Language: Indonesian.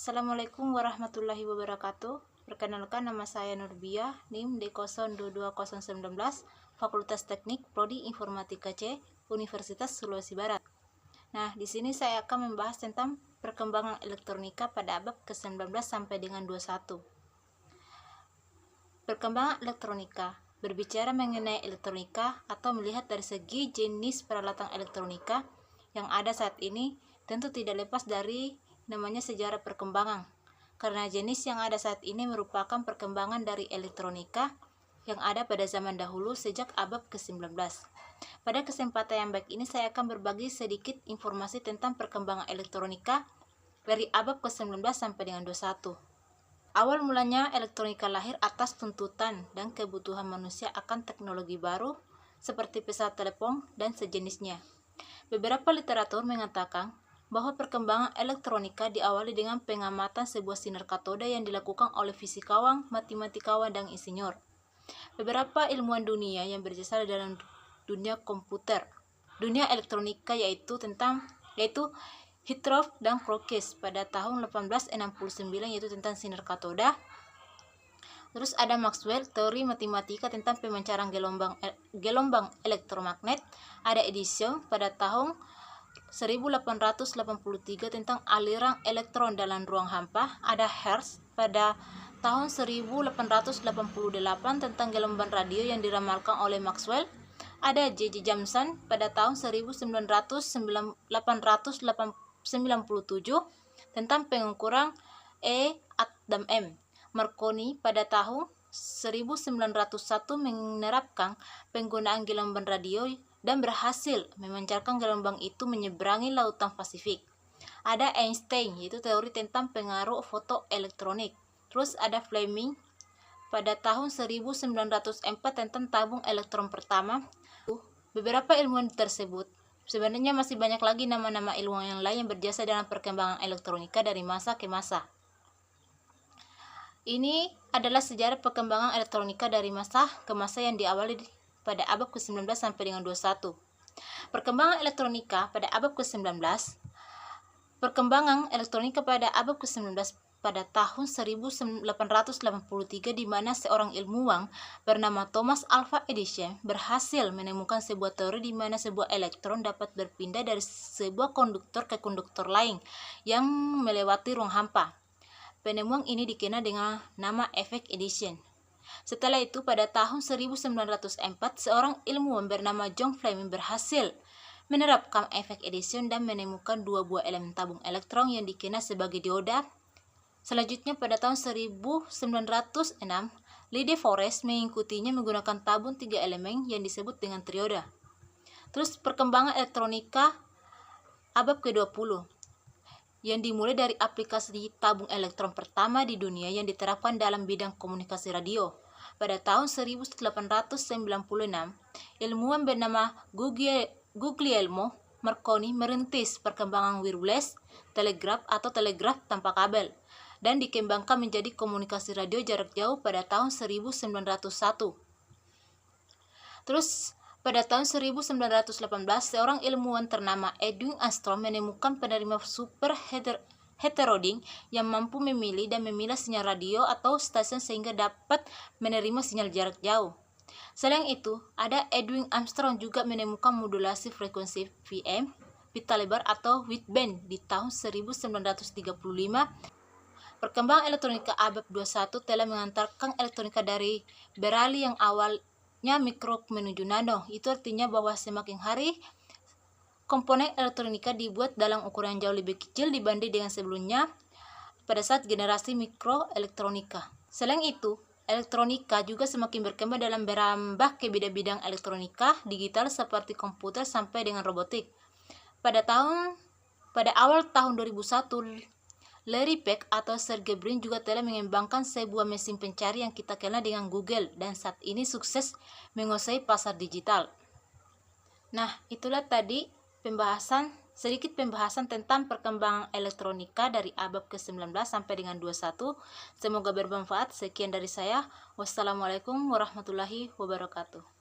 Assalamualaikum warahmatullahi wabarakatuh. Perkenalkan, nama saya Nurbiah, NIM D022019, Fakultas Teknik Prodi Informatika C, Universitas Sulawesi Barat. Nah, di sini saya akan membahas tentang perkembangan elektronika pada abad ke-19 sampai dengan 21. Perkembangan elektronika. Berbicara mengenai elektronika atau melihat dari segi jenis peralatan elektronika yang ada saat ini, tentu tidak lepas dari namanya sejarah perkembangan, karena jenis yang ada saat ini merupakan perkembangan dari elektronika yang ada pada zaman dahulu sejak abad ke-19. Pada kesempatan yang baik ini saya akan berbagi sedikit informasi tentang perkembangan elektronika dari abad ke-19 sampai dengan 21. Awal mulanya elektronika lahir atas tuntutan dan kebutuhan manusia akan teknologi baru seperti pesawat telepon dan sejenisnya. Beberapa literatur mengatakan bahwa perkembangan elektronika diawali dengan pengamatan sebuah sinar katoda yang dilakukan oleh fisikawan, matematikawan, dan insinyur. Beberapa ilmuwan dunia yang berjasa dalam dunia komputer, dunia elektronika yaitu Hitchcock dan Crookes pada tahun 1869 yaitu tentang sinar katoda. Terus ada Maxwell, teori matematika tentang pemancaran gelombang elektromagnet. Ada Edison pada tahun 1883 tentang aliran elektron dalam ruang hampa. Ada Hertz pada tahun 1888 tentang gelombang radio yang diramalkan oleh Maxwell. Ada J.J. Thomson pada tahun 1897 tentang pengukuran E dan M. Marconi pada tahun 1901 menerapkan penggunaan gelombang radio dan berhasil memancarkan gelombang itu menyeberangi lautan Pasifik. Ada Einstein, yaitu teori tentang pengaruh fotoelektronik. Terus ada Fleming pada tahun 1904 tentang tabung elektron pertama. Beberapa ilmuwan tersebut, sebenarnya masih banyak lagi nama-nama ilmuwan yang lain yang berjasa dalam perkembangan elektronika dari masa ke masa. Ini adalah sejarah perkembangan elektronika dari masa ke masa yang diawali pada abad ke-19 sampai dengan 21. Perkembangan elektronika pada abad ke-19. Perkembangan elektronika pada abad ke-19 pada tahun 1883 di mana seorang ilmuwan bernama Thomas Alva Edison berhasil menemukan sebuah teori di mana sebuah elektron dapat berpindah dari sebuah konduktor ke konduktor lain yang melewati ruang hampa. Penemuan ini dikenal dengan nama efek Edison. Setelah itu, pada tahun 1904, seorang ilmuwan bernama John Fleming berhasil menerapkan efek Edison dan menemukan dua buah elemen tabung elektron yang dikenal sebagai dioda. Selanjutnya, pada tahun 1906, Lee De Forest mengikutinya menggunakan tabung tiga elemen yang disebut dengan trioda. Terus perkembangan elektronika abad ke-20 yang dimulai dari aplikasi tabung elektron pertama di dunia yang diterapkan dalam bidang komunikasi radio. Pada tahun 1896, ilmuwan bernama Guglielmo Marconi merintis perkembangan wireless telegraf atau telegraf tanpa kabel dan dikembangkan menjadi komunikasi radio jarak jauh pada tahun 1901. Terus pada tahun 1918, seorang ilmuwan ternama Edwin Armstrong menemukan penerima super heterodyne yang mampu memilih dan memilah sinyal radio atau stasiun sehingga dapat menerima sinyal jarak jauh. Selain itu, ada Edwin Armstrong juga menemukan modulasi frekuensi FM, pita lebar atau wideband di tahun 1935. Perkembangan elektronika abad 21 telah mengantarkan elektronika dari beralih yang awalnya mikro menuju nano. Itu artinya bahwa semakin hari komponen elektronika dibuat dalam ukuran jauh lebih kecil dibanding dengan sebelumnya pada saat generasi mikroelektronika. Selain itu, elektronika juga semakin berkembang dalam berambah ke bidang-bidang elektronika digital seperti komputer sampai dengan robotik. Pada awal tahun 2001, Larry Page atau Sergey Brin juga telah mengembangkan sebuah mesin pencari yang kita kenal dengan Google dan saat ini sukses menguasai pasar digital. Nah, itulah tadi sedikit pembahasan tentang perkembangan elektronika dari abad ke-19 sampai dengan 21. Semoga bermanfaat. Sekian dari saya. Wassalamualaikum warahmatullahi wabarakatuh.